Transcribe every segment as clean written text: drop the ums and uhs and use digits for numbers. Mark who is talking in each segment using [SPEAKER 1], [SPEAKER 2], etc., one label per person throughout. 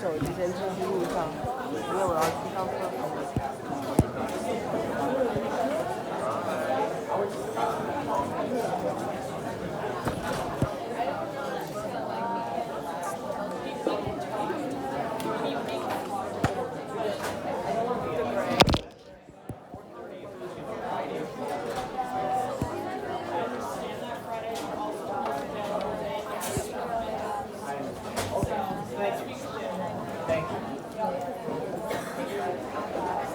[SPEAKER 1] 手机先支机路上，因为我要去上厕所。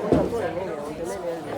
[SPEAKER 1] 我想坐你那边，我觉得那边人。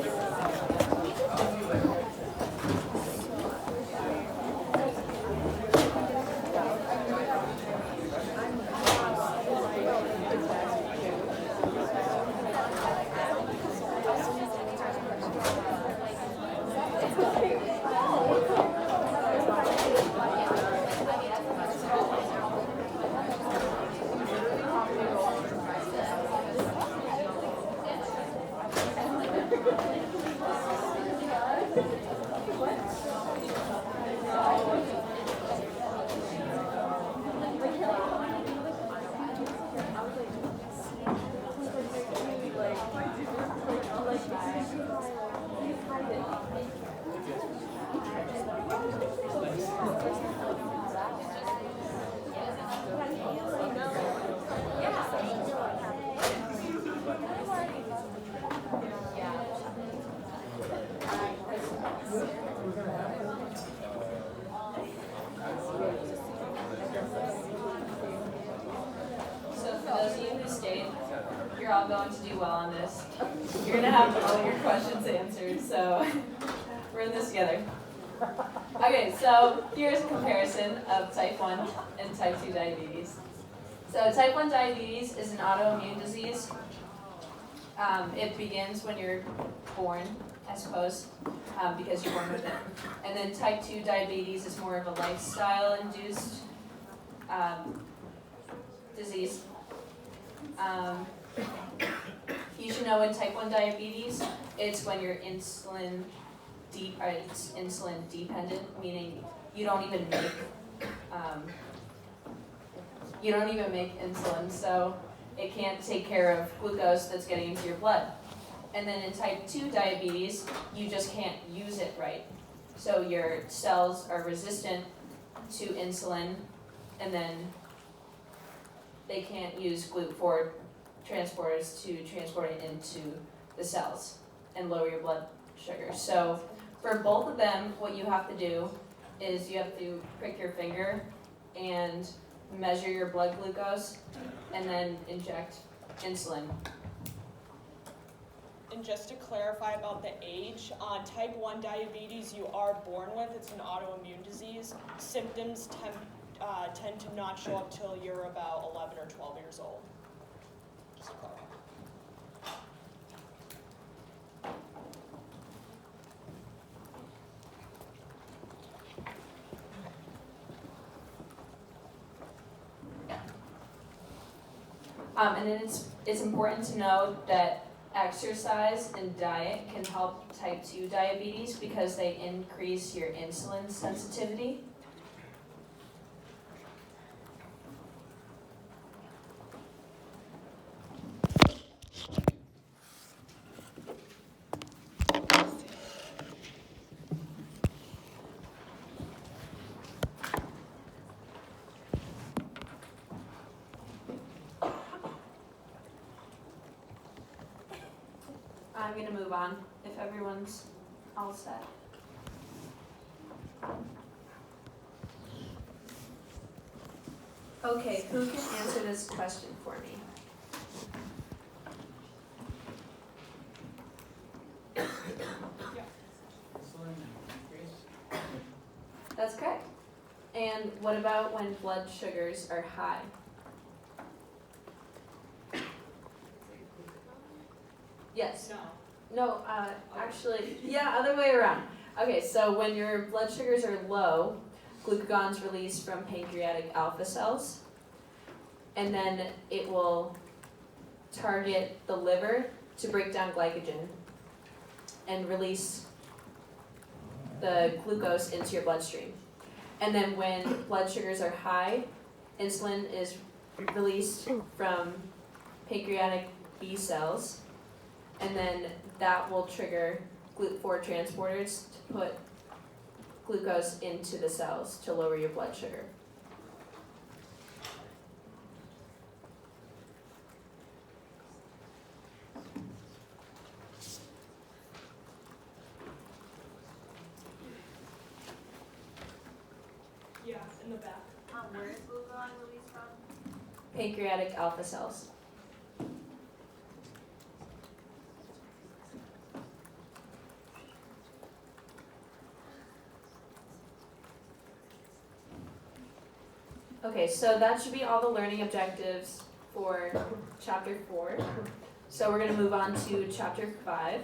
[SPEAKER 2] So for those of you who stayed, you're all going to do well on this. You're going to have all your questions answered, so we're in this together. Okay, so here's a comparison of type 1 and type 2 diabetes. So type 1 diabetes is an autoimmune disease. It begins when you're born, I suppose, because you're born with it. And then type 2 diabetes is more of a lifestyle-induced disease. You should know in type 1 diabetes, it's when you're insulin dependent, meaning you don't even make insulin, so it can't take care of glucose that's getting into your blood. And then in type 2 diabetes, you just can't use it right. So your cells are resistant to insulin, and then they can't use GLUT4 transporters to transport it into the cells and lower your blood sugar. So for both of them, what you have to do is you have to prick your finger and measure your blood glucose and then inject insulin.
[SPEAKER 3] And just to clarify about the age, type 1 diabetes you are born with, it's an autoimmune disease. Symptoms tend to not show up till you're about 11 or 12 years old. Just to clarify.
[SPEAKER 2] And then it's important to know that exercise and diet can help type 2 diabetes because they increase your insulin sensitivity. I'm going to move on if everyone's all set. Okay, who can answer this question for me? That's correct. And what about when blood sugars are high? Yes. No, actually, yeah, other way around. Okay, so when your blood sugars are low, glucagon's released from pancreatic alpha cells, and then it will target the liver to break down glycogen and release the glucose into your bloodstream. And then when blood sugars are high, insulin is released from pancreatic B cells, and then that will trigger GLUT4 transporters to put glucose into the cells to lower your blood sugar.
[SPEAKER 3] Yeah, in the back.
[SPEAKER 4] Where is glucagon released from?
[SPEAKER 2] Pancreatic alpha cells. Okay, so that should be all the learning objectives for chapter 4. So we're going to move on to chapter 5.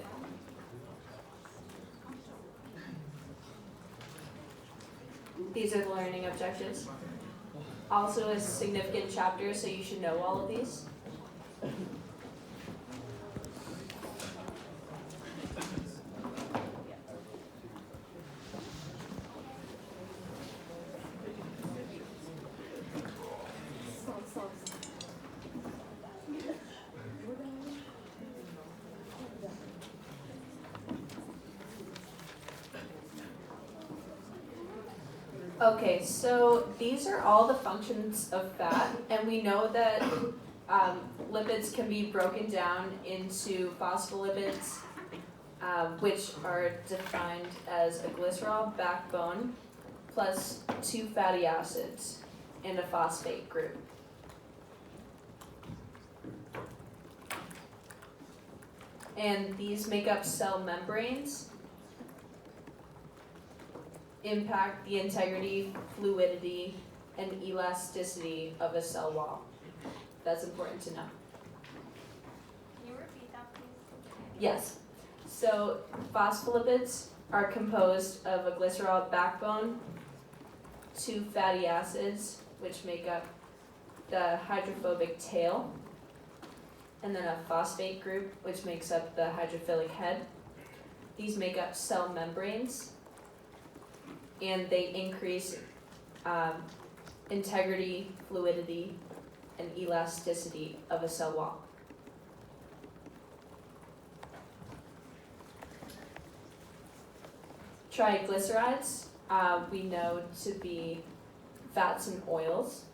[SPEAKER 2] These are the learning objectives. Also a significant chapter, so you should know all of these. Okay, so these are all the functions of fat, and we know that lipids can be broken down into phospholipids, which are defined as a glycerol backbone plus 2 fatty acids in a phosphate group. And these make up cell membranes, impact the integrity, fluidity, and elasticity of a cell wall. That's important to know.
[SPEAKER 4] Can you repeat that, please?
[SPEAKER 2] Yes. So phospholipids are composed of a glycerol backbone, 2 fatty acids, which make up the hydrophobic tail, and then a phosphate group, which makes up the hydrophilic head. These make up cell membranes, and they increase integrity, fluidity, and elasticity of a cell wall. Triglycerides we know to be fats and oils.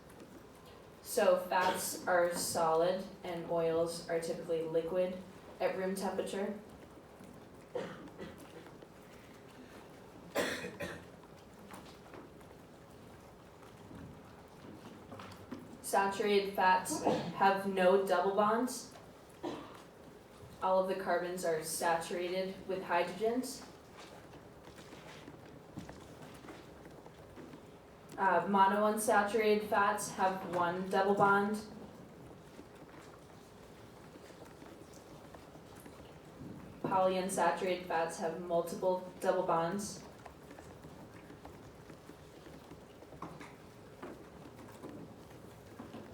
[SPEAKER 2] So fats are solid and oils are typically liquid at room temperature. Saturated fats have no double bonds. All of the carbons are saturated with hydrogens. Monounsaturated fats have 1 double bond. Polyunsaturated fats have multiple double bonds.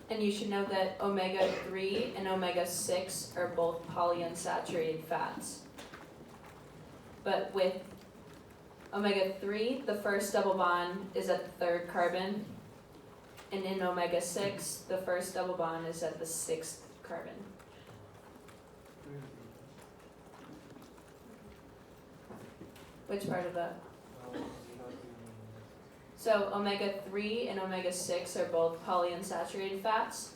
[SPEAKER 2] And you should know that omega-3 and omega-6 are both polyunsaturated fats. But with omega-3, the first double bond is at the 3rd carbon, and in omega-6, the first double bond is at the 6th carbon. Which part of that? So omega-3 and omega-6 are both polyunsaturated fats,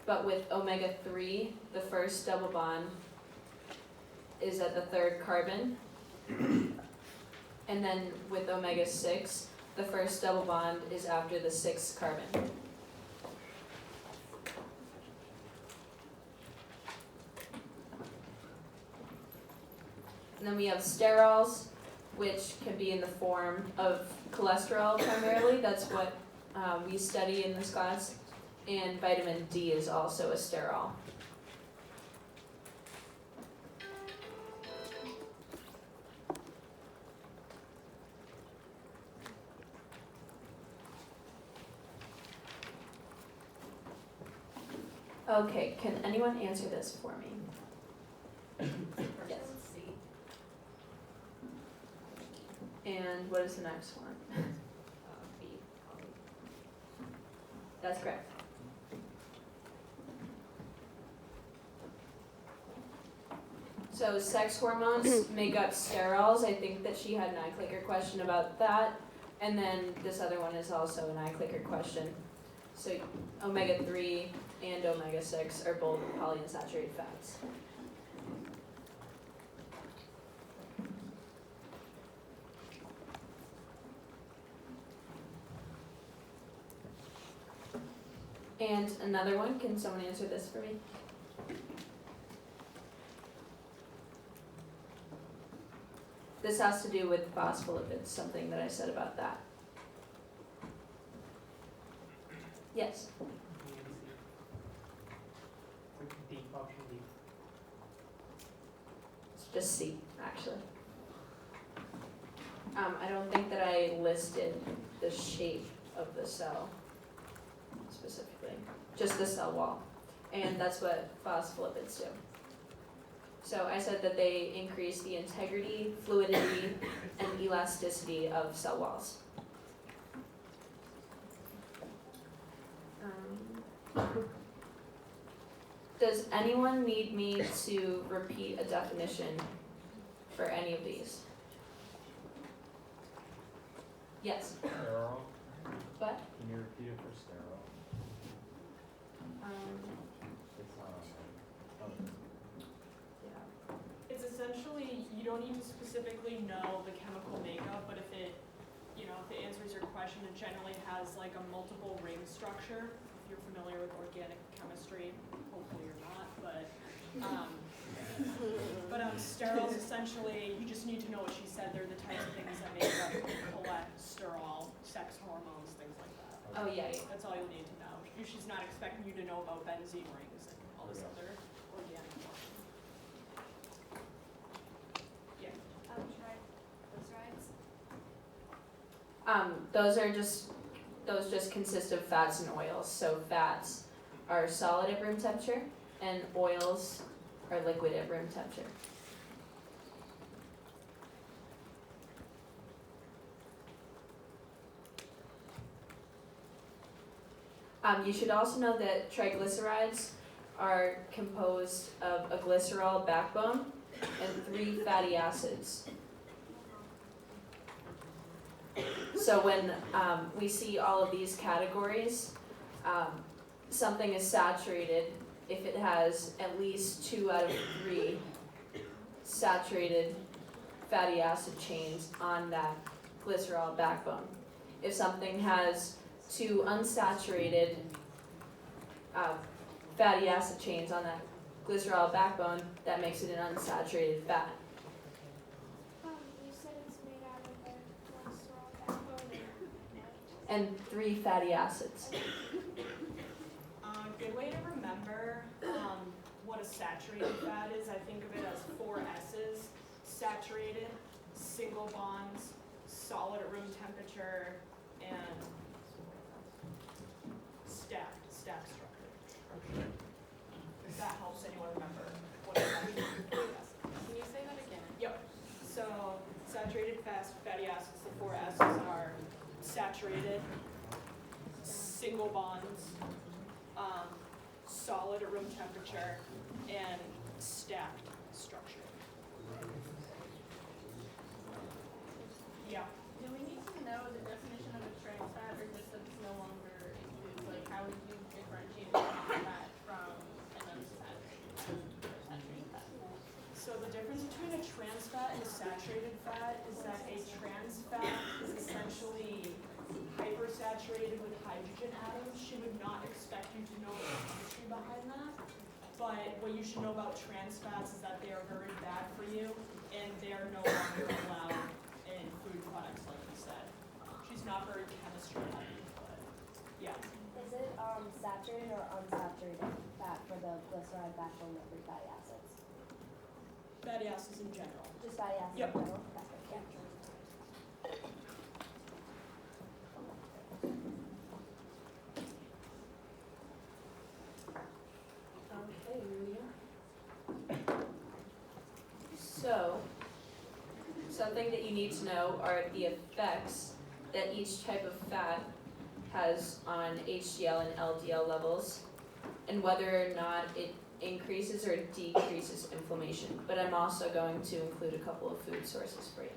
[SPEAKER 2] but with omega-3, the first double bond is at the 3rd carbon, and then with omega-6, the first double bond is after the 6th carbon. And then we have sterols, which can be in the form of cholesterol primarily. That's what we study in this class. And vitamin D is also a sterol. Okay, can anyone answer this for me? Yes. And what is the next one?
[SPEAKER 4] B.
[SPEAKER 2] That's correct. So sex hormones make up sterols. I think that she had an iClicker question about that. And then this other one is also an iClicker question. So omega-3 and omega-6 are both polyunsaturated fats. And another one, can someone answer this for me? This has to do with phospholipids, something that I said about that. Yes.
[SPEAKER 5] D, option D.
[SPEAKER 2] It's just C, actually. I don't think that I listed the shape of the cell specifically, just the cell wall. And that's what phospholipids do. So I said that they increase the integrity, fluidity, and elasticity of cell walls. Does anyone need me to repeat a definition for any of these? Yes.
[SPEAKER 6] Sterile.
[SPEAKER 2] What?
[SPEAKER 6] Can you repeat it for sterile? It's not on there. Oh,
[SPEAKER 2] Yeah.
[SPEAKER 3] It's essentially, you don't even specifically know the chemical makeup, but if it answers your question, it generally has like a multiple ring structure. If you're familiar with organic chemistry, hopefully you're not, but sterols essentially, you just need to know what she said. They're the types of things that make up cholesterol, sex hormones, things like that.
[SPEAKER 2] Oh, yeah.
[SPEAKER 3] That's all you'll need to know. She's not expecting you to know about benzene rings and all this other organic stuff. Yeah.
[SPEAKER 4] Triglycerides?
[SPEAKER 2] Those just consist of fats and oils. So fats are solid at room temperature, and oils are liquid at room temperature. You should also know that triglycerides are composed of a glycerol backbone and 3 fatty acids. So when we see all of these categories, something is saturated if it has at least 2 out of 3 saturated fatty acid chains on that glycerol backbone. If something has 2 unsaturated fatty acid chains on that glycerol backbone, that makes it an unsaturated fat.
[SPEAKER 4] You said it's made out of a cholesterol backbone
[SPEAKER 2] And 3 fatty acids.
[SPEAKER 3] Good way to remember what a saturated fat is, I think of it as 4 S's. Saturated, single bonds, solid at room temperature, and stacked structure. If that helps anyone remember what a saturated fatty acid is.
[SPEAKER 7] Can you say that again?
[SPEAKER 3] Yep. So saturated fatty acids, the 4 S's are saturated, single bonds, solid at room temperature, and stacked structure. Yeah.
[SPEAKER 7] Do we need to know the definition of a trans fat, or just that it's no longer includes, like, how would you differentiate a trans fat from an unsaturated fat or saturated fat?
[SPEAKER 3] So the difference between a trans fat and a saturated fat is that a trans fat is essentially hypersaturated with hydrogen atoms. She would not expect you to know the chemistry behind that. But what you should know about trans fats is that they are very bad for you, and they are no longer allowed in food products, like you said. She's not very chemistry heavy, but yeah.
[SPEAKER 8] Is it saturated or unsaturated fat for the glyceride backbone of 3 fatty acids?
[SPEAKER 3] Fatty acids in general.
[SPEAKER 8] Just fatty acids
[SPEAKER 3] Yep.
[SPEAKER 8] in general? Okay, yeah.
[SPEAKER 2] Okay, Maria. So, something that you need to know are the effects that each type of fat has on HDL and LDL levels, and whether or not it increases or decreases inflammation, but I'm also going to include a couple of food sources for you.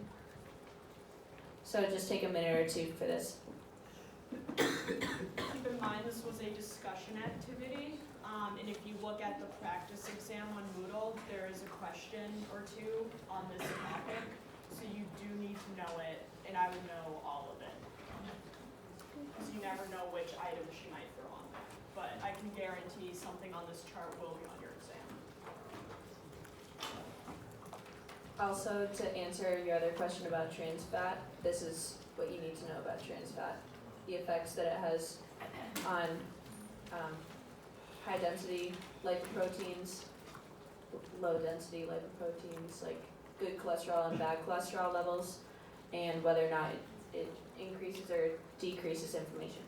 [SPEAKER 2] So just take a minute or two for this.
[SPEAKER 3] Keep in mind, this was a discussion activity, and if you look at the practice exam on Moodle, there is a question or two on this topic, so you do need to know it, and I would know all of it. Because you never know which item she might throw on there, but I can guarantee something on this chart will be on your exam.
[SPEAKER 2] Also, to answer your other question about trans fat, this is what you need to know about trans fat. The effects that it has on high density lipoproteins, low density lipoproteins, like good cholesterol and bad cholesterol levels, and whether or not it increases or decreases inflammation.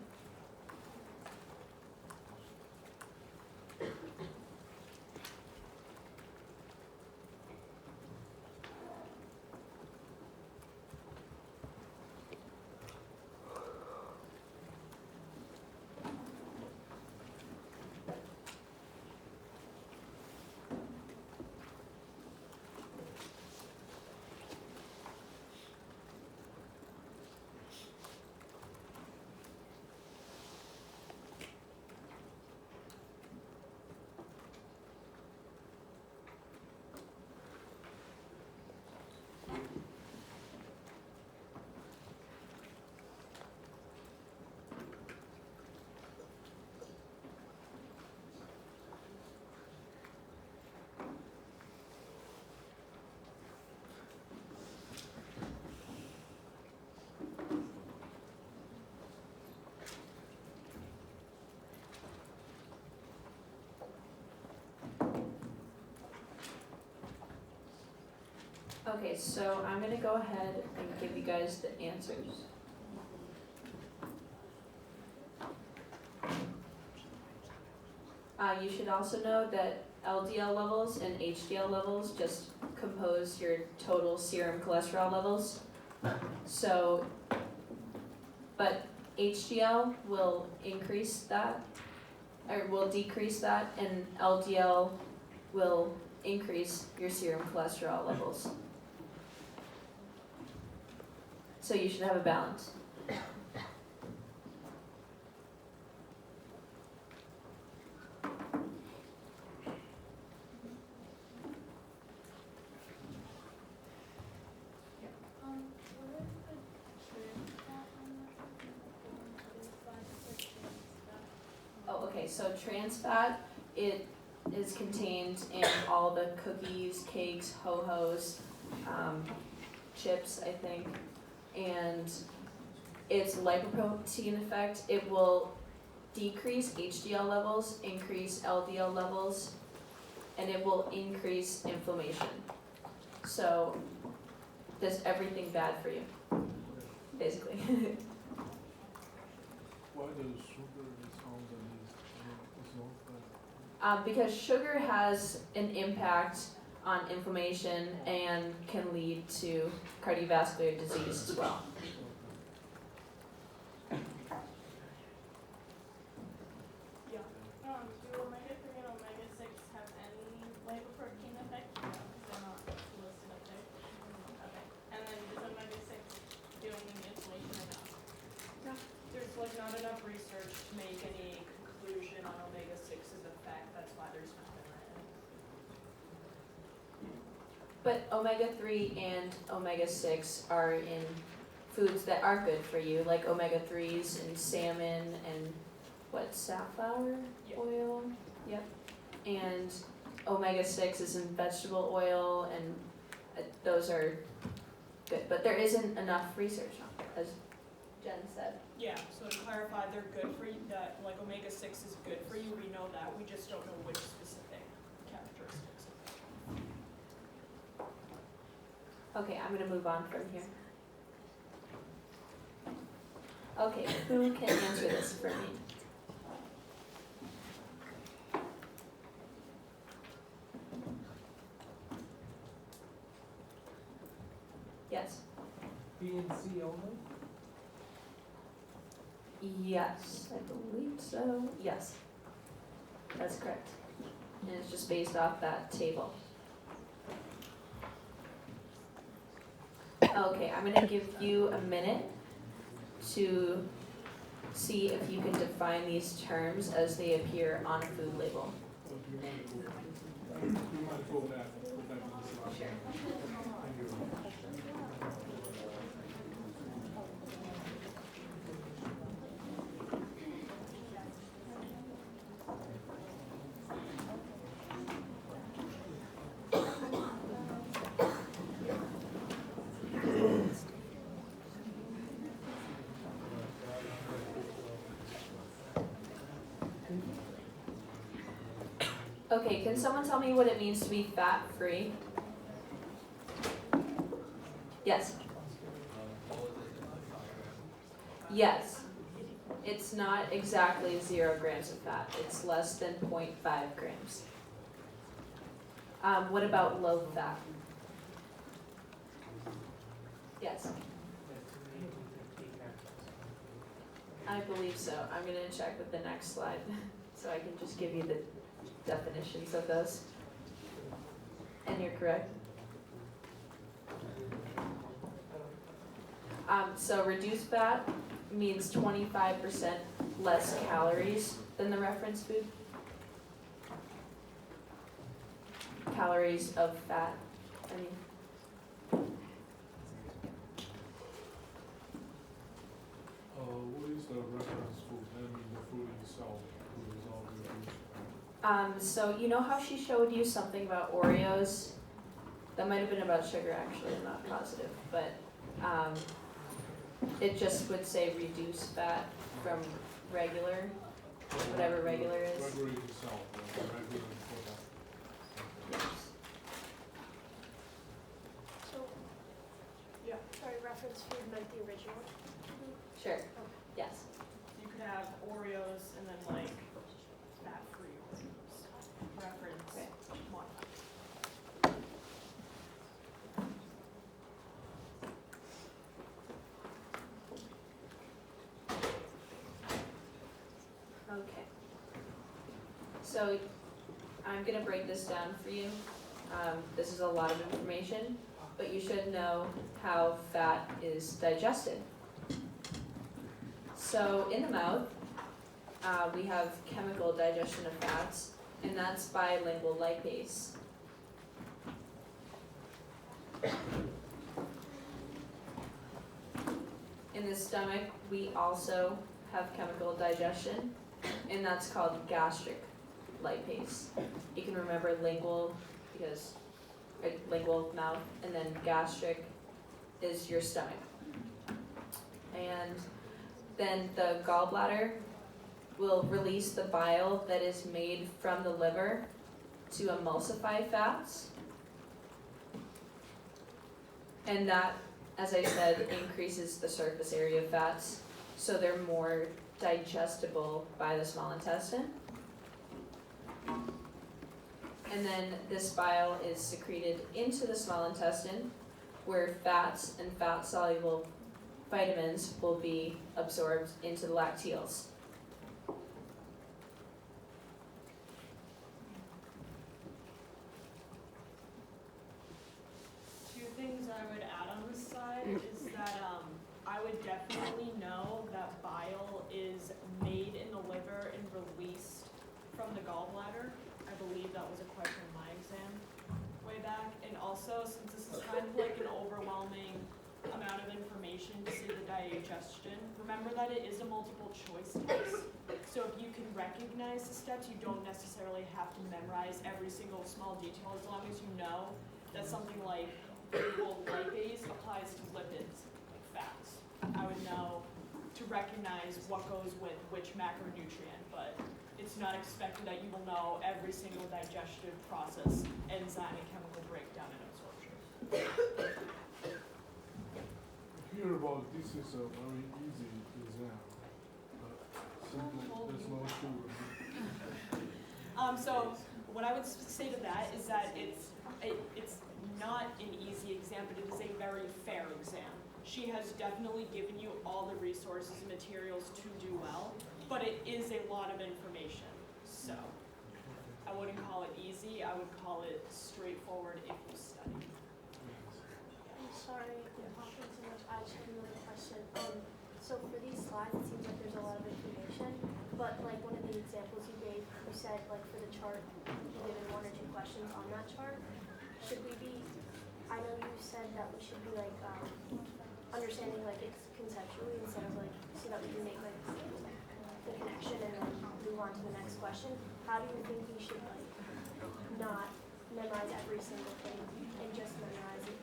[SPEAKER 2] Okay, so I'm gonna go ahead and give you guys the answers. You should also know that LDL levels and HDL levels just compose your total serum cholesterol levels. So, but HDL will increase that, or will decrease that, and LDL will increase your serum cholesterol levels. So you should have a balance.
[SPEAKER 7] What is the trans fat on that? What is the trans fat?
[SPEAKER 2] Oh, okay, so trans fat, it is contained in all the cookies, cakes, ho-hos, chips, I think. And its lipoprotein effect, it will decrease HDL levels, increase LDL levels, and it will increase inflammation. So, there's everything bad for you, basically.
[SPEAKER 9] Why does sugar is found in this? It's not
[SPEAKER 2] Because sugar has an impact on inflammation and can lead to cardiovascular disease as well.
[SPEAKER 3] Yeah.
[SPEAKER 7] Do omega-3 and omega-6 have any lipoprotein effect? No, because they're not listed up there. Okay. And then is omega-6 doing inflammation or no?
[SPEAKER 3] There's like not enough research to make any conclusion on omega-6's effect, that's why there's nothing written.
[SPEAKER 2] But omega-3 and omega-6 are in foods that are good for you, like omega-3s in salmon and safflower
[SPEAKER 3] Yeah.
[SPEAKER 2] oil? Yep. And omega-6 is in vegetable oil, and those are good. But there isn't enough research on it, as Jen said.
[SPEAKER 3] Yeah, so to clarify, they're good for you, that like omega-6 is good for you, we know that, we just don't know which specific characteristics.
[SPEAKER 2] Okay, I'm gonna move on from here. Okay, who can answer this for me? Yes.
[SPEAKER 5] B and C only?
[SPEAKER 2] Yes, I believe so. Yes. That's correct. and it's just based off that table. Okay, I'm gonna give you a minute to see if you can define these terms as they appear on a food label.
[SPEAKER 9] Or do you mind to go back to the slide?
[SPEAKER 2] Sure.
[SPEAKER 9] Thank you.
[SPEAKER 2] Okay, can someone tell me what it means to be fat-free? Yes. Yes. It's not exactly 0 grams of fat. It's less than 0.5 grams. What about low fat? Yes. I believe so. I'm gonna check with the next slide, so I can just give you the definitions of those. And you're correct. So reduced fat means 25% less calories than the reference food. Calories of fat, I mean.
[SPEAKER 9] What is the reference food? I mean, the food itself, food is all reduced.
[SPEAKER 2] So you know how she showed you something about Oreos? That might have been about sugar actually, I'm not positive, but it just would say reduce fat from regular, whatever regular is.
[SPEAKER 9] Regular itself, regular product.
[SPEAKER 2] Yes.
[SPEAKER 8] So,
[SPEAKER 3] Yeah.
[SPEAKER 8] sorry, reference food meant the original?
[SPEAKER 2] Sure, yes.
[SPEAKER 3] You could have Oreos and then like fat-free Oreos. Reference
[SPEAKER 2] Okay.
[SPEAKER 3] one.
[SPEAKER 2] Okay. So I'm gonna break this down for you. This is a lot of information, but you should know how fat is digested. So in the mouth, we have chemical digestion of fats, and that's by lingual lipase. In the stomach, we also have chemical digestion, and that's called gastric lipase. You can remember lingual because lingual mouth, and then gastric is your stomach. And then the gallbladder will release the bile that is made from the liver to emulsify fats. And that, as I said, increases the surface area of fats, so they're more digestible by the small intestine. And then this bile is secreted into the small intestine, where fats and fat-soluble vitamins will be absorbed into the lacteals.
[SPEAKER 3] Two things I would add on this side is that I would definitely know that bile is made in the liver and released from the gallbladder. I believe that was a question in my exam way back. And also, since this is kind of like an overwhelming amount of information to see the digestion, remember that it is a multiple choice test. So if you can recognize the steps, you don't necessarily have to memorize every single small detail, as long as you know that something like lipase applies to lipids, like fats. I would know to recognize what goes with which macronutrient, but it's not expected that you will know every single digestive process, enzyme and chemical breakdown and absorption.
[SPEAKER 9] Hear about this is a very easy exam, but simply there's no sugar.
[SPEAKER 3] So what I would say to that is that it's not an easy exam, but it is a very fair exam. She has definitely given you all the resources and materials to do well, but it is a lot of information. So I wouldn't call it easy. I would call it straightforward if you study.
[SPEAKER 4] I'm sorry I'm talking so much. I just have another question. So for these slides, it seems like there's a lot of information, but like one of the examples you gave, you said like for the chart, you given 1 or 2 questions on that chart. Should we be, I know you said that we should be like understanding like it's conceptually instead of like, so that we can make like the connection and then move on to the next question. How do you think we should like not memorize every single thing and just memorize it?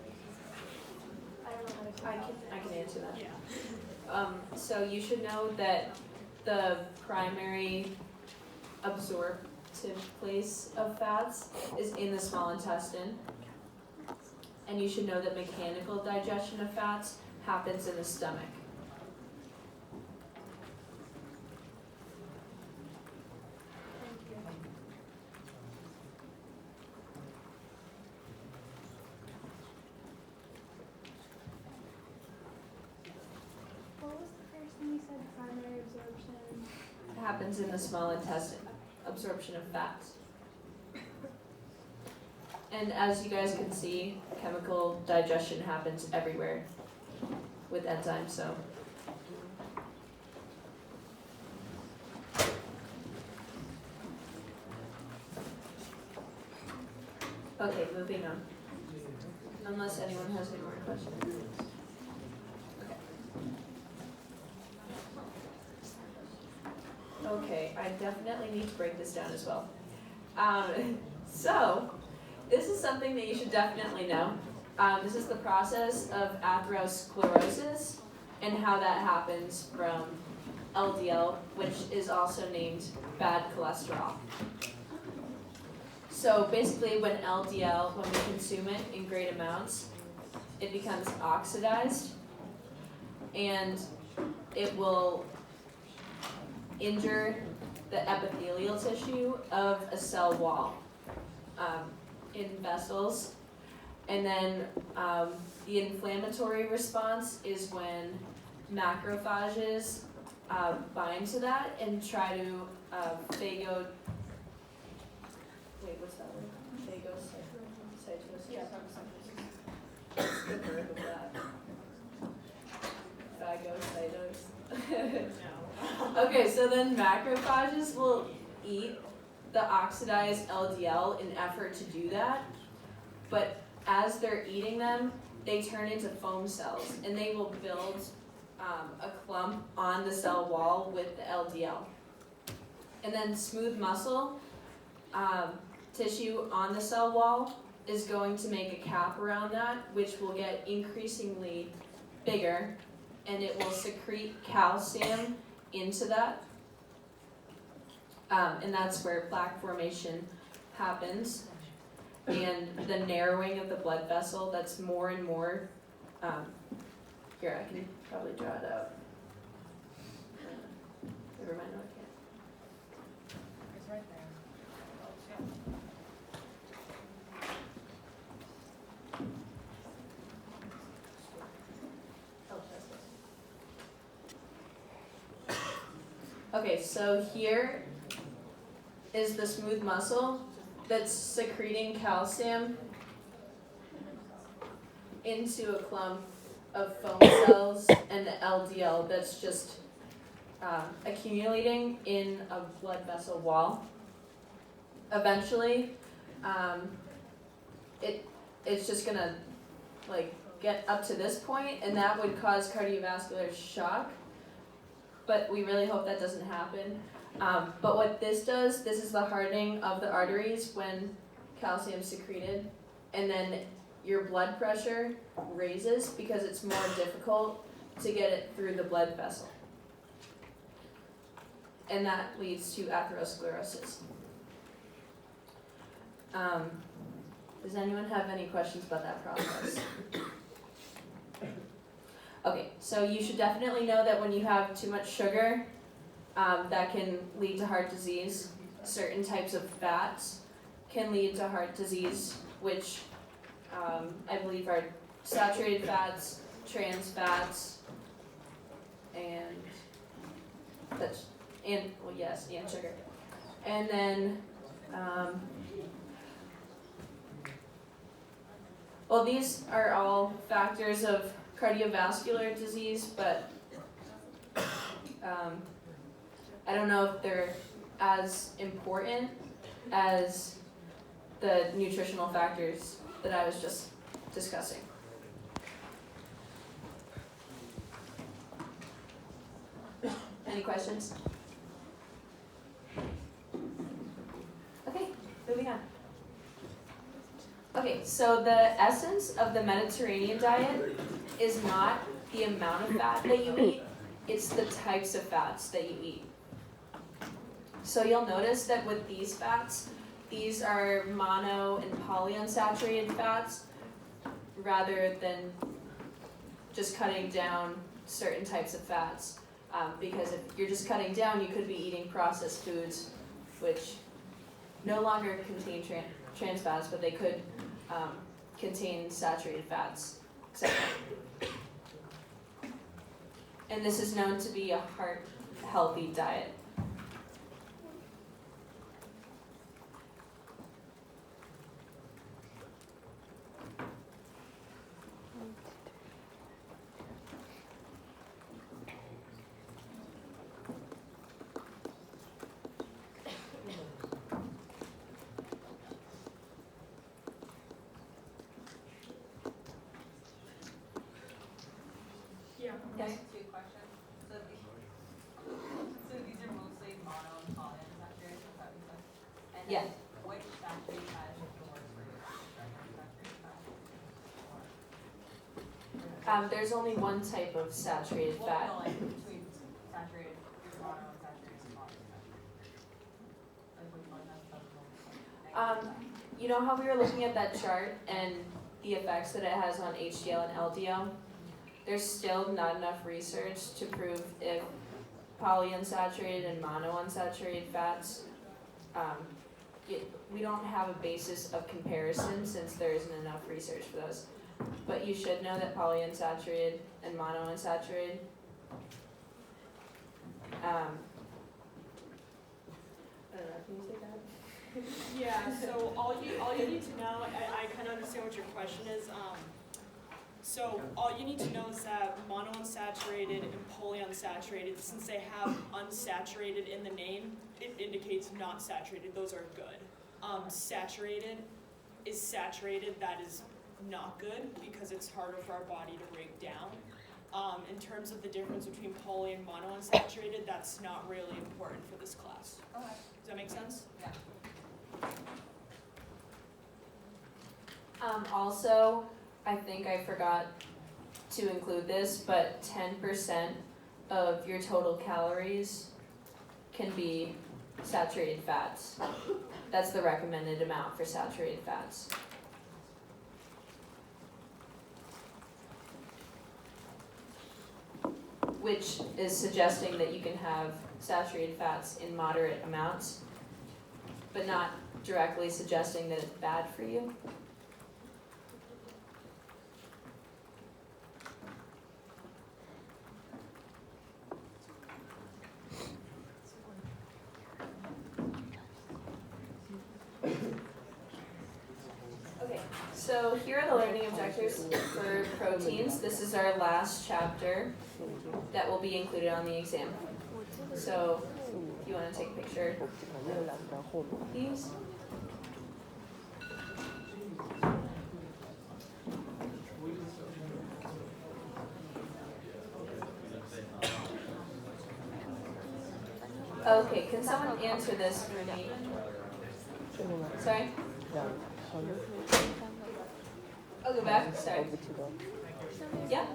[SPEAKER 4] I don't know how to
[SPEAKER 2] I can answer that.
[SPEAKER 3] Yeah.
[SPEAKER 2] So you should know that the primary absorptive place of fats is in the small intestine. And you should know that mechanical digestion of fats happens in the stomach.
[SPEAKER 4] What was the first thing you said? Primary absorption.
[SPEAKER 2] It happens in the small intestine, absorption of fats. And as you guys can see, chemical digestion happens everywhere with enzymes, so. Okay, moving on. Unless anyone has any more questions. Okay, I definitely need to break this down as well. So, this is something that you should definitely know. This is the process of atherosclerosis and how that happens from LDL, which is also named bad cholesterol. So basically when LDL, when we consume it in great amounts, it becomes oxidized and it will injure the epithelial tissue of a cell wall in vessels. And then the inflammatory response is when macrophages bind to that and try to what's that word? Phagocytosis.
[SPEAKER 3] Yeah,
[SPEAKER 2] What's the verb of that? Phagocytosis.
[SPEAKER 3] no.
[SPEAKER 2] Okay, so then macrophages will eat the oxidized LDL in effort to do that, but as they're eating them, they turn into foam cells, and they will build a clump on the cell wall with the LDL. And then smooth muscle tissue on the cell wall is going to make a cap around that, which will get increasingly bigger, and it will secrete calcium into that. And that's where plaque formation happens. And the narrowing of the blood vessel, that's more and more, here, I can probably draw it out. Never mind, no, I can't.
[SPEAKER 1] It's right there.
[SPEAKER 2] Oh, that's it. Okay, so here is the smooth muscle that's secreting calcium into a clump of foam cells and the LDL that's just accumulating in a blood vessel wall. Eventually, it's just gonna like get up to this point, and that would cause cardiovascular shock. But we really hope that doesn't happen. But what this does, this is the hardening of the arteries when calcium is secreted, and then your blood pressure raises because it's more difficult to get it through the blood vessel. And that leads to atherosclerosis. Does anyone have any questions about that process? Okay, so you should definitely know that when you have too much sugar, that can lead to heart disease. Certain types of fats can lead to heart disease, which I believe are saturated fats, trans fats, and sugar. And then Well, these are all factors of cardiovascular disease, but I don't know if they're as important as the nutritional factors that I was just discussing. Any questions? Okay, moving on. Okay, so the essence of the Mediterranean diet is not the amount of fat that you eat, it's the types of fats that you eat. So you'll notice that with these fats, these are mono and polyunsaturated fats rather than just cutting down certain types of fats. Because if you're just cutting down, you could be eating processed foods, which no longer contain trans fats, but they could contain saturated fats, etc. And this is known to be a heart-healthy diet.
[SPEAKER 7] Yeah.
[SPEAKER 2] Yes.
[SPEAKER 1] Two questions. So these are mostly mono and polyunsaturated, is that what you said? And
[SPEAKER 2] Yeah.
[SPEAKER 1] then which saturated fat is the worst for you? Saturated fat?
[SPEAKER 2] There's only one type of saturated
[SPEAKER 1] Well,
[SPEAKER 2] fat.
[SPEAKER 1] no, like between saturated, mono unsaturated and polyunsaturated. Like which one has the most?
[SPEAKER 2] You know how we were looking at that chart and the effects that it has on HDL and LDL? There's still not enough research to prove if polyunsaturated and monounsaturated fats, we don't have a basis of comparison since there isn't enough research for those. But you should know that polyunsaturated and monounsaturated, I don't know, can you say that?
[SPEAKER 3] Yeah, so all you need to know, I kind of understand what your question is. So all you need to know is that monounsaturated and polyunsaturated, since they have unsaturated in the name, it indicates not saturated. Those are good. Saturated is saturated. That is not good because it's harder for our body to break down. In terms of the difference between poly and monounsaturated, that's not really important for this class.
[SPEAKER 1] Okay.
[SPEAKER 3] Does that make sense?
[SPEAKER 1] Yeah.
[SPEAKER 2] Also, I think I forgot to include this, but 10% of your total calories can be saturated fats. That's the recommended amount for saturated fats. Which is suggesting that you can have saturated fats in moderate amounts, but not directly suggesting that it's bad for you. Okay, so here are the learning objectives for proteins. This is our last chapter that will be included on the exam. So if you want to take a picture of these. Okay, can someone answer this for me? Sorry? I'll go back, sorry. Yeah?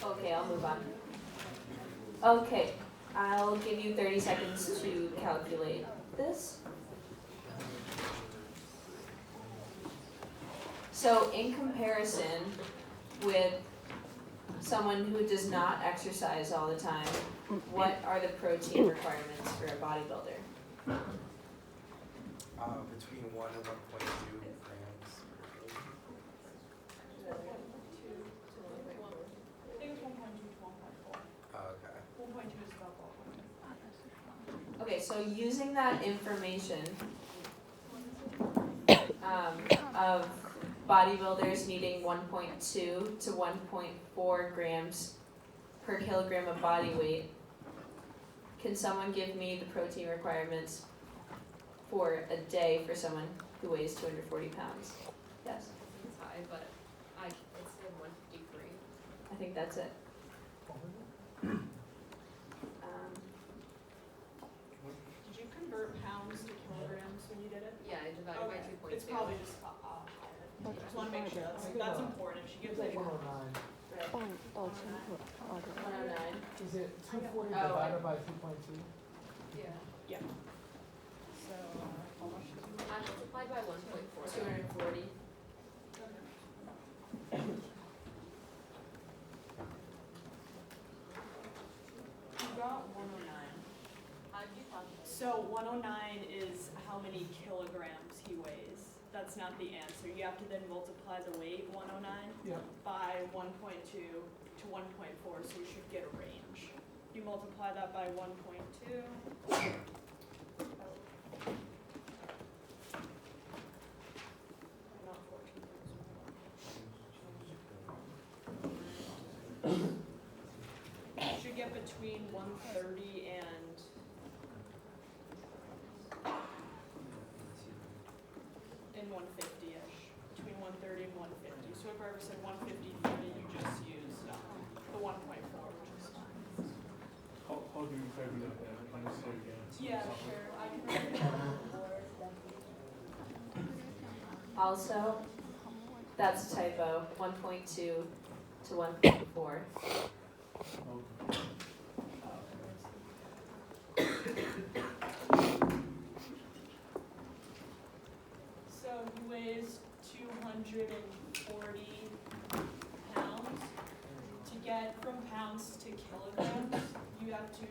[SPEAKER 2] Okay, I'll move on. Okay, I'll give you 30 seconds to calculate this. So in comparison with someone who does not exercise all the time, what are the protein requirements for a bodybuilder?
[SPEAKER 10] Between 1 and 1.2 grams per kg.
[SPEAKER 3] I think it's 1.2 to 1.4.
[SPEAKER 10] Okay.
[SPEAKER 3] 1.2 is about ballpark.
[SPEAKER 2] Okay, so using that information of bodybuilders needing 1.2 to 1.4 grams per kilogram of body weight, can someone give me the protein requirements for a day for someone who weighs 240 pounds? Yes,
[SPEAKER 1] It's high, but it's in 153.
[SPEAKER 2] I think that's it.
[SPEAKER 3] Did you convert pounds to kilograms when you did it?
[SPEAKER 1] Yeah, I divided by
[SPEAKER 3] Okay.
[SPEAKER 1] 2.2.
[SPEAKER 3] It's probably just higher. I just want to make sure that's important. If she gives it.
[SPEAKER 5] 109.
[SPEAKER 2] Right. 109.
[SPEAKER 5] Is it 240
[SPEAKER 2] Oh,
[SPEAKER 5] divided by 2.2?
[SPEAKER 1] Yeah.
[SPEAKER 3] So how much is it?
[SPEAKER 1] I multiplied by 1.4.
[SPEAKER 2] 240.
[SPEAKER 3] You got 109.
[SPEAKER 1] How did you calculate?
[SPEAKER 3] So 109 is how many kilograms he weighs. That's not the answer. You have to then multiply the weight, 109,
[SPEAKER 5] Yeah.
[SPEAKER 3] by 1.2 to 1.4, so you should get a range. You multiply that by 1.2. Not 14. You should get between 130 and 150-ish. Between 130 and 150. So if I ever said 153, you just use the 1.4, which is fine.
[SPEAKER 9] How do you calculate that? Can you say again?
[SPEAKER 3] Yeah, sure. I can write it down on the board.
[SPEAKER 2] Also, that's a typo, 1.2 to 1.4.
[SPEAKER 9] Okay.
[SPEAKER 3] So he weighs 240 pounds. To get from pounds to kilograms, you have to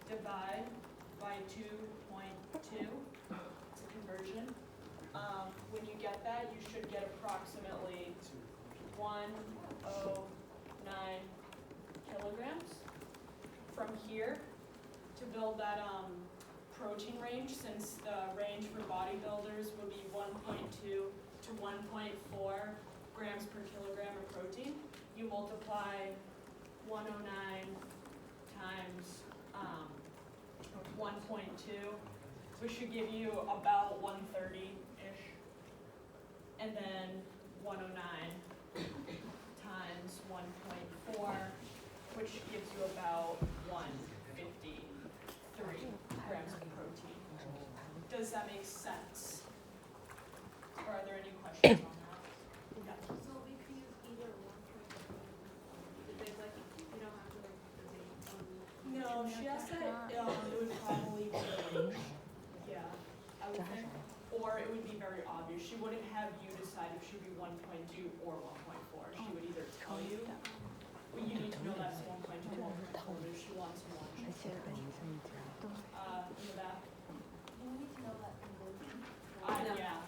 [SPEAKER 3] divide by 2.2. It's a conversion. When you get that, you should get approximately 109 kilograms. From here, to build that protein range, since the range for bodybuilders would be 1.2 to 1.4 grams per kilogram of protein, you multiply 109 times 1.2, which should give you about 130-ish. And then 109 times 1.4, which gives you about 153 grams of protein. Does that make sense? Or are there any questions on that? Yeah.
[SPEAKER 4] So we could use either one for there's like, you don't have to like debate on.
[SPEAKER 3] No, she asked that it would probably be a range. Yeah, I would think. Or it would be very obvious. She wouldn't have you decide if she'd be 1.2 or 1.4. She would either tell you, but you need to know that's 1.2 or 1.4 if she wants one. In the back.
[SPEAKER 8] You need to know that conversion.
[SPEAKER 2] No.
[SPEAKER 3] Yeah.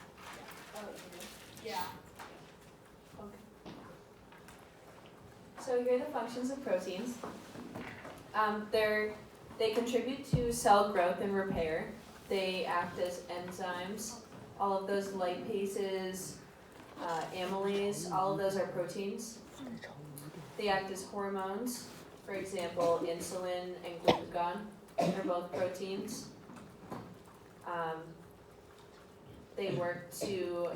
[SPEAKER 8] Oh, okay.
[SPEAKER 3] Yeah.
[SPEAKER 2] So here are the functions of proteins. They contribute to cell growth and repair. They act as enzymes. All of those lipases, amylase, all of those are proteins. They act as hormones. For example, insulin and glucagon are both proteins. They work to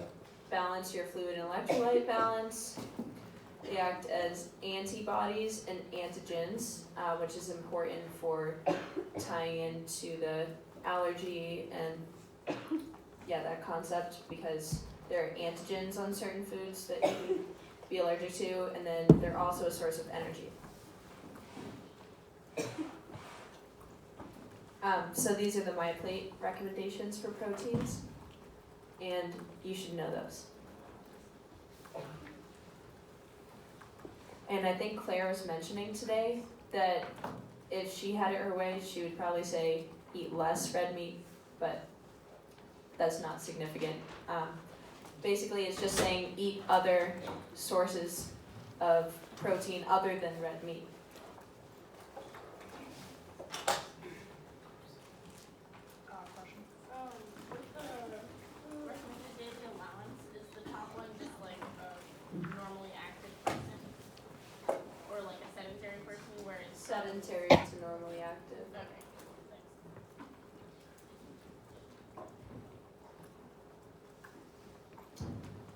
[SPEAKER 2] balance your fluid and electrolyte balance. They act as antibodies and antigens, which is important for tying into the allergy and that concept, because there are antigens on certain foods that you can be allergic to, and then they're also a source of energy. So these are the MyPlate recommendations for proteins, and you should know those. And I think Claire was mentioning today that if she had it her way, she would probably say eat less red meat, but that's not significant. Basically, it's just saying eat other sources of protein other than red meat.
[SPEAKER 3] Question.
[SPEAKER 7] With the recommended daily allowance, is the top one just like a normally active person? Or like a sedentary person where it's?
[SPEAKER 2] Sedentary to normally active.
[SPEAKER 7] Okay, thanks.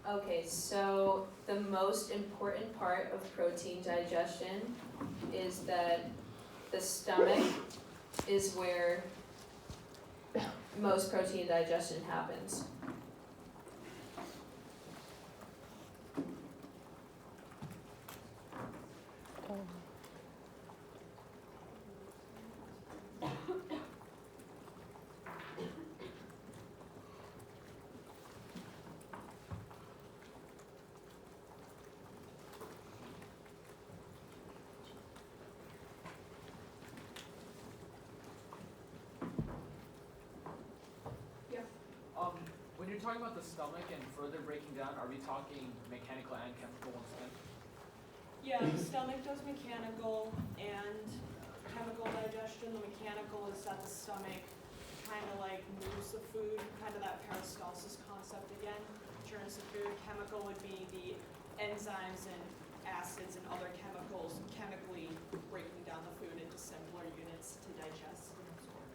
[SPEAKER 2] Okay, so the most important part of protein digestion is that the stomach is where most protein digestion happens.
[SPEAKER 11] When you're talking about the stomach and further breaking down, are we talking mechanical and chemical instead?
[SPEAKER 3] Yeah, the stomach does mechanical and chemical digestion. The mechanical is that the stomach kind of like moves the food, kind of that peristalsis concept again, turns the food. Chemical would be the enzymes and acids and other chemicals chemically breaking down the food into simpler units to digest and absorb.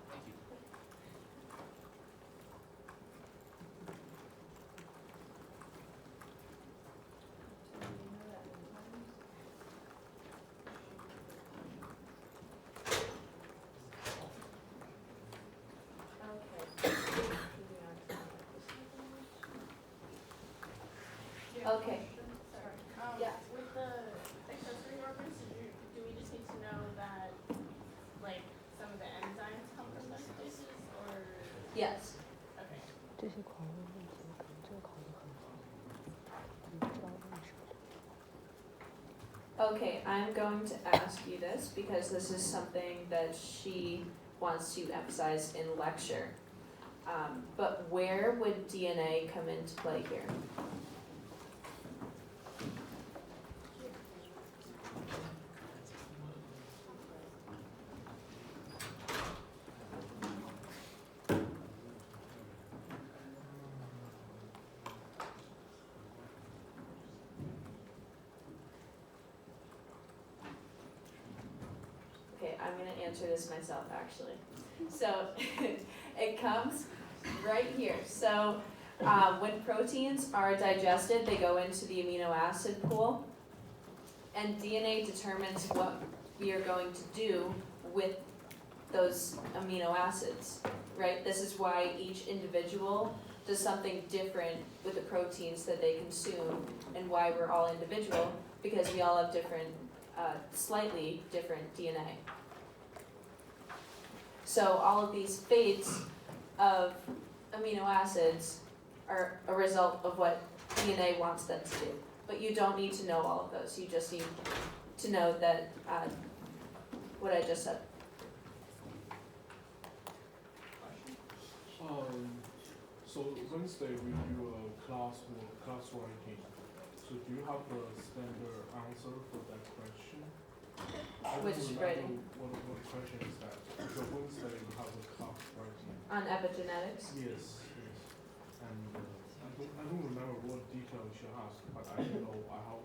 [SPEAKER 11] Thank you.
[SPEAKER 2] Okay.
[SPEAKER 7] Sorry.
[SPEAKER 2] Yeah.
[SPEAKER 7] With the accessory organs, do we just need to know that, like, some of the enzymes come from those places, or?
[SPEAKER 2] Yes.
[SPEAKER 7] Okay.
[SPEAKER 12] 这些考虑问题可能这个考虑很好，你不知道为什么。
[SPEAKER 2] Okay, I'm going to ask you this because this is something that she wants to emphasize in lecture. But where would DNA come into play here? Okay, I'm gonna answer this myself actually. So it comes right here. So when proteins are digested, they go into the amino acid pool, and DNA determines what we are going to do with those amino acids, right? This is why each individual does something different with the proteins that they consume, and why we're all individual, because we all have different, slightly different DNA. So all of these fates of amino acids are a result of what DNA wants them to do. But you don't need to know all of those. You just need to know that what I just said.
[SPEAKER 9] So Wednesday we do a class writing. So do you have a standard answer for that question? I don't
[SPEAKER 2] Which
[SPEAKER 9] remember
[SPEAKER 2] writing?
[SPEAKER 9] What question is that? So Wednesday we have a class writing.
[SPEAKER 2] On epigenetics?
[SPEAKER 9] Yes. And I don't remember what details you asked, but I don't know how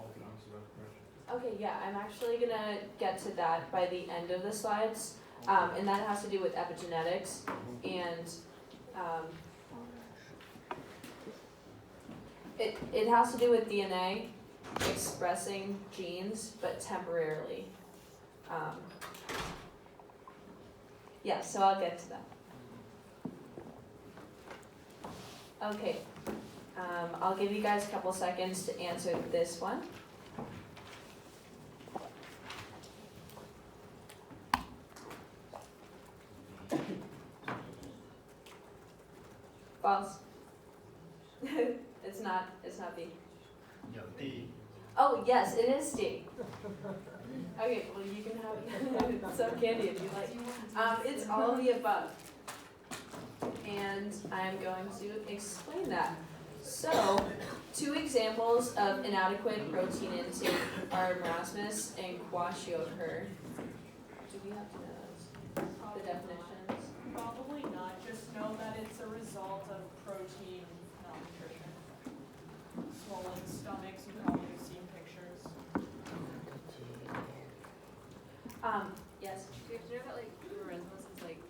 [SPEAKER 9] to answer that question.
[SPEAKER 2] Okay, yeah, I'm actually gonna get to that by the end of the slides. And that has to do with epigenetics, and it has to do with DNA expressing genes, but temporarily. Yeah, so I'll get to that. Okay, I'll give you guys a couple seconds to answer this one. False. It's not B.
[SPEAKER 10] 有 D
[SPEAKER 2] Oh, yes, it is D. Okay, well, you can have some candy if you like. It's all of the above. And I'm going to explain that. So, 2 examples of inadequate protein intake are marasmus and kwashiorkor. Do we have to know those? The definitions?
[SPEAKER 3] Probably not, just know that it's a result of protein malnutrition. Swollen stomachs, you probably have seen pictures.
[SPEAKER 2] Yes.
[SPEAKER 1] Do you have to know that like marasmus is like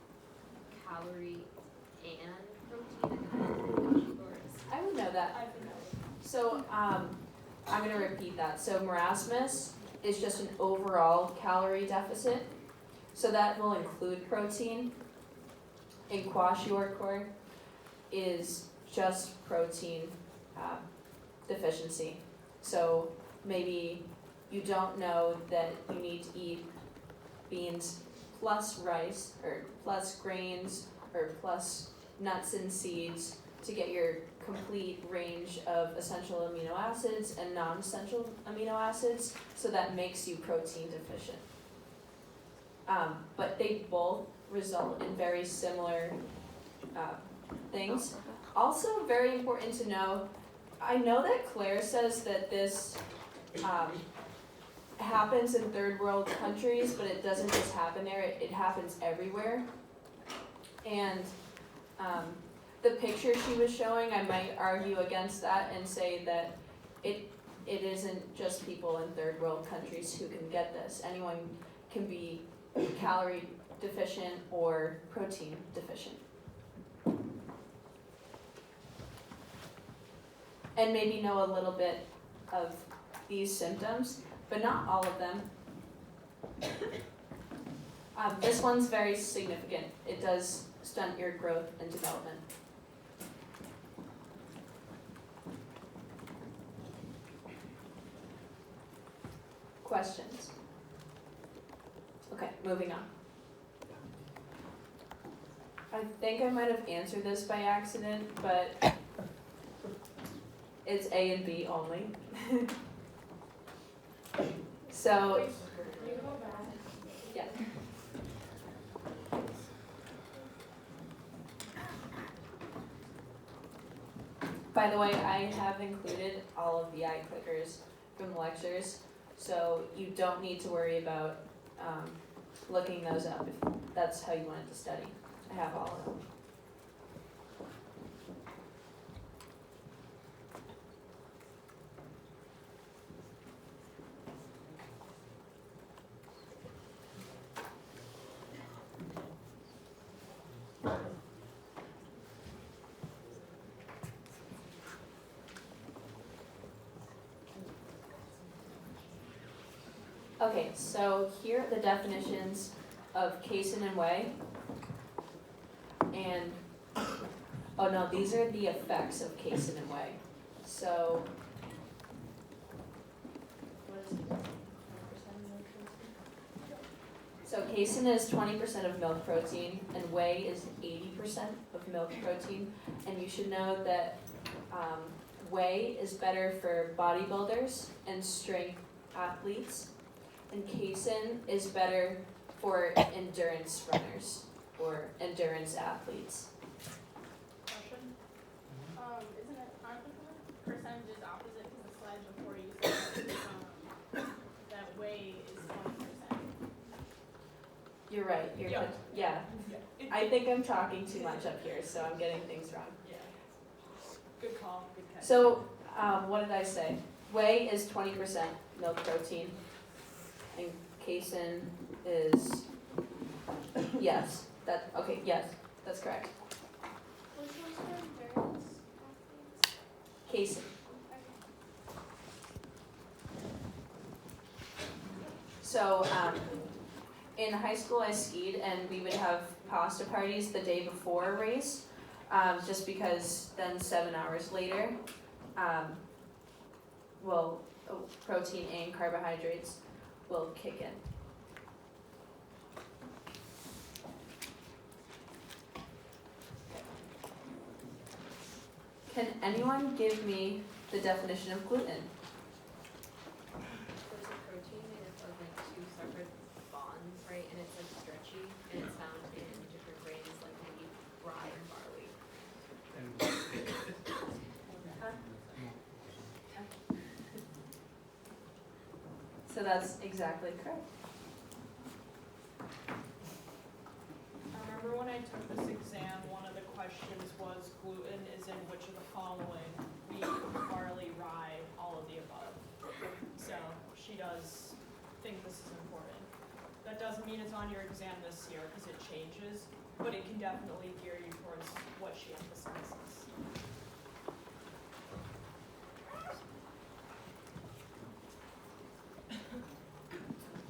[SPEAKER 1] calorie and protein or is
[SPEAKER 2] I would know that.
[SPEAKER 3] I think
[SPEAKER 2] So, I'm gonna repeat that. So marasmus is just an overall calorie deficit. So that will include protein. And kwashiorkor is just protein deficiency. So maybe you don't know that you need to eat beans plus rice or plus grains or plus nuts and seeds to get your complete range of essential amino acids and non-essential amino acids, so that makes you protein deficient. But they both result in very similar things. Also very important to know, I know that Claire says that this happens in third world countries, but it doesn't just happen there, it happens everywhere. And the picture she was showing, I might argue against that and say that it isn't just people in third world countries who can get this. Anyone can be calorie deficient or protein deficient. And maybe know a little bit of these symptoms, but not all of them. This one's very significant. It does stunt your growth and development. Questions? Okay, moving on. I think I might have answered this by accident, but it's A and B only. So, yeah. By the way, I have included all of the iClickers from the lectures, so you don't need to worry about looking those up if that's how you wanted to study. I have all of them. Okay, so here are the definitions of casein and whey. And, oh no, these are the effects of casein and whey. So, what is it? 20% milk protein? So casein is 20% of milk protein, and whey is 80% of milk protein. And you should know that whey is better for bodybuilders and strength athletes. And casein is better for endurance runners or endurance athletes.
[SPEAKER 7] Question? Isn't it, aren't the percentages opposite, because the slide before you said that whey is 20%?
[SPEAKER 2] You're right,
[SPEAKER 3] Yeah.
[SPEAKER 2] yeah. I think I'm talking too much up here, so I'm getting things wrong.
[SPEAKER 3] Yeah. Good call, good catch.
[SPEAKER 2] So, what did I say? Whey is 20% milk protein, and casein is, yes, that's correct.
[SPEAKER 4] Which one's for endurance athletes?
[SPEAKER 2] Casein. So, in high school I skied and we would have pasta parties the day before a race, just because then 7 hours later, protein and carbohydrates will kick in. Can anyone give me the definition of gluten? that's exactly correct.
[SPEAKER 3] I remember when I took this exam, one of the questions was gluten is in which of the following: wheat, barley, rye, all of the above. So she does think this is important. That doesn't mean it's on your exam this year because it changes, but it can definitely gear you towards what she emphasizes.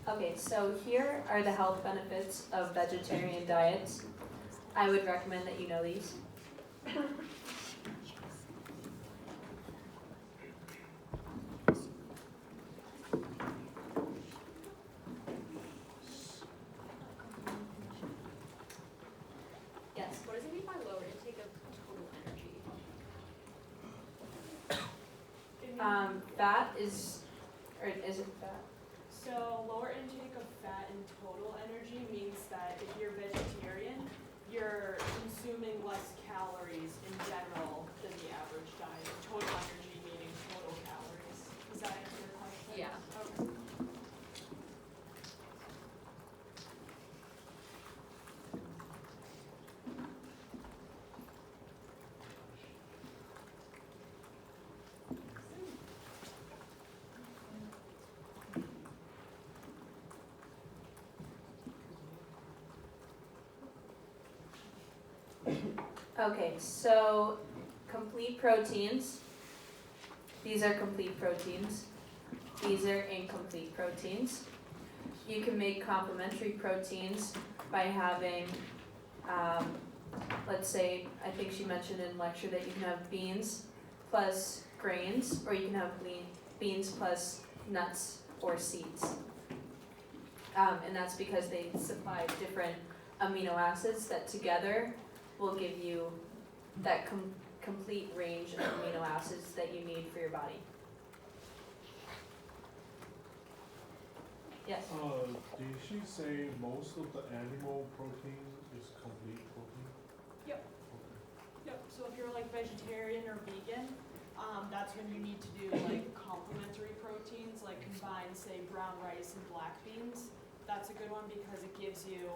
[SPEAKER 2] Okay, so here are the health benefits of vegetarian diets. I would recommend that you know these. Yes.
[SPEAKER 1] What does it mean by lower intake of total energy?
[SPEAKER 2] Fat is, or is it fat?
[SPEAKER 3] So lower intake of fat and total energy means that if you're vegetarian, you're consuming less calories in general than the average diet. Total energy meaning total calories. Does that answer your question?
[SPEAKER 1] Yeah.
[SPEAKER 3] Okay.
[SPEAKER 2] Okay, so complete proteins. These are complete proteins. These are incomplete proteins. You can make complementary proteins by having, let's say, I think she mentioned in lecture that you can have beans plus grains, or you can have beans plus nuts or seeds. And that's because they supply different amino acids that together will give you that complete range of amino acids that you need for your body. Yes?
[SPEAKER 9] Did she say most of the animal protein is complete protein?
[SPEAKER 3] Yep.
[SPEAKER 9] Okay.
[SPEAKER 3] Yep. So if you're like vegetarian or vegan, that's when you need to do like complementary proteins, like combine say brown rice and black beans. That's a good one because it gives you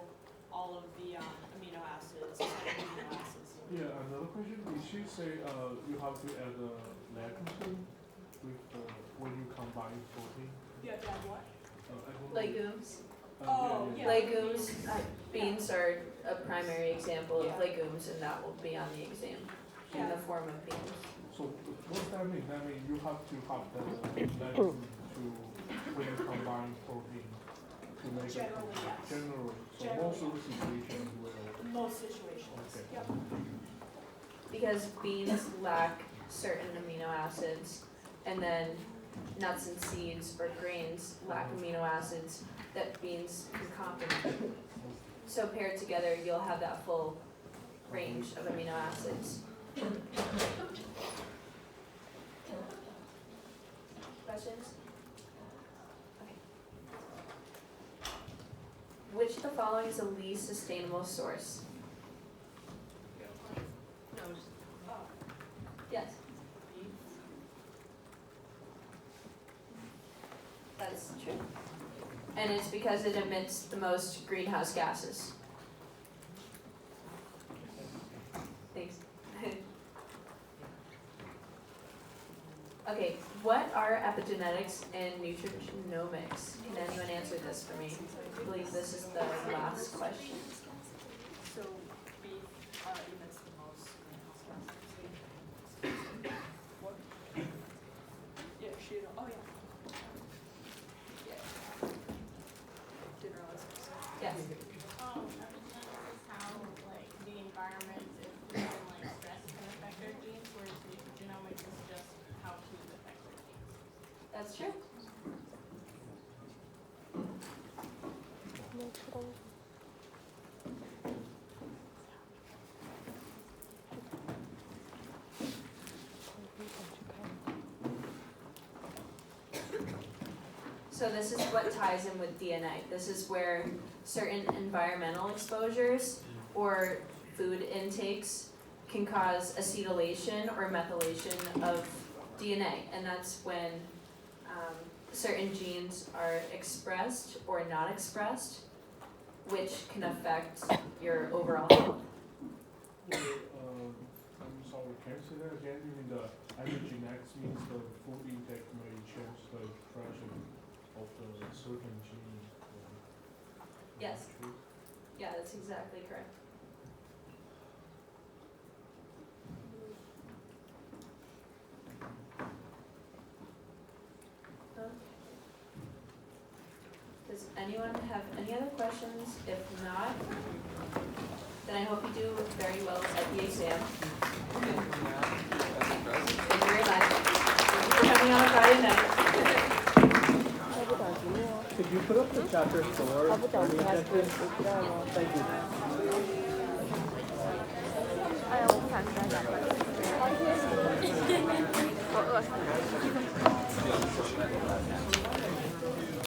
[SPEAKER 3] all of the amino acids, essential amino acids.
[SPEAKER 9] Yeah, another question, did she say you have to add legume with when you combine protein?
[SPEAKER 3] You have to add what?
[SPEAKER 9] I don't know.
[SPEAKER 2] Legumes.
[SPEAKER 3] Yeah.
[SPEAKER 2] Legumes, beans are a primary example of
[SPEAKER 3] Yeah.
[SPEAKER 2] legumes, and that will be on the exam in the form of beans.
[SPEAKER 9] So what's that mean? That means you have to have the legume to when you combine protein to make
[SPEAKER 3] Generally,
[SPEAKER 9] it.
[SPEAKER 3] yes.
[SPEAKER 9] Generally. So
[SPEAKER 3] Generally,
[SPEAKER 9] most of the situations will.
[SPEAKER 3] Most situations.
[SPEAKER 9] Okay.
[SPEAKER 3] Yep.
[SPEAKER 2] Because beans lack certain amino acids, and then nuts and seeds or grains lack amino acids that beans can complement. So paired together, you'll have that full range of amino acids. Questions? Okay. Which of the following is the least sustainable source? Yes. That's true. And it's because it emits the most greenhouse gases. Thanks. Okay, what are epigenetics and nutrigenomics? Can anyone answer this for me? I believe this is the last question.
[SPEAKER 3] So beef emits the most greenhouse gases. What? Yeah, she. Oh yeah. Yeah. Didn't realize.
[SPEAKER 2] Yes.
[SPEAKER 7] Epigenetics is how like the environment is and like stress can affect our genes, whereas nutrigenomics is just how food affects our genes.
[SPEAKER 2] That's true. So this is what ties in with DNA. This is where certain environmental exposures or food intakes can cause acetylation or methylation of DNA, and that's when certain genes are expressed or not expressed, which can affect your overall health.
[SPEAKER 9] I'm sorry, can you say that again? You mean the epigenetics means the food intake may change the expression of the certain gene?
[SPEAKER 2] Yes. Yeah, that's exactly correct. Does anyone have any other questions? If not, then I hope you do very well at the exam. Thank you very much. Thank you for coming on a Friday night.
[SPEAKER 6] Could you put up the chapter 4? Thank you.
[SPEAKER 12] 哎呀，我不想吃再讲了。我饿死了。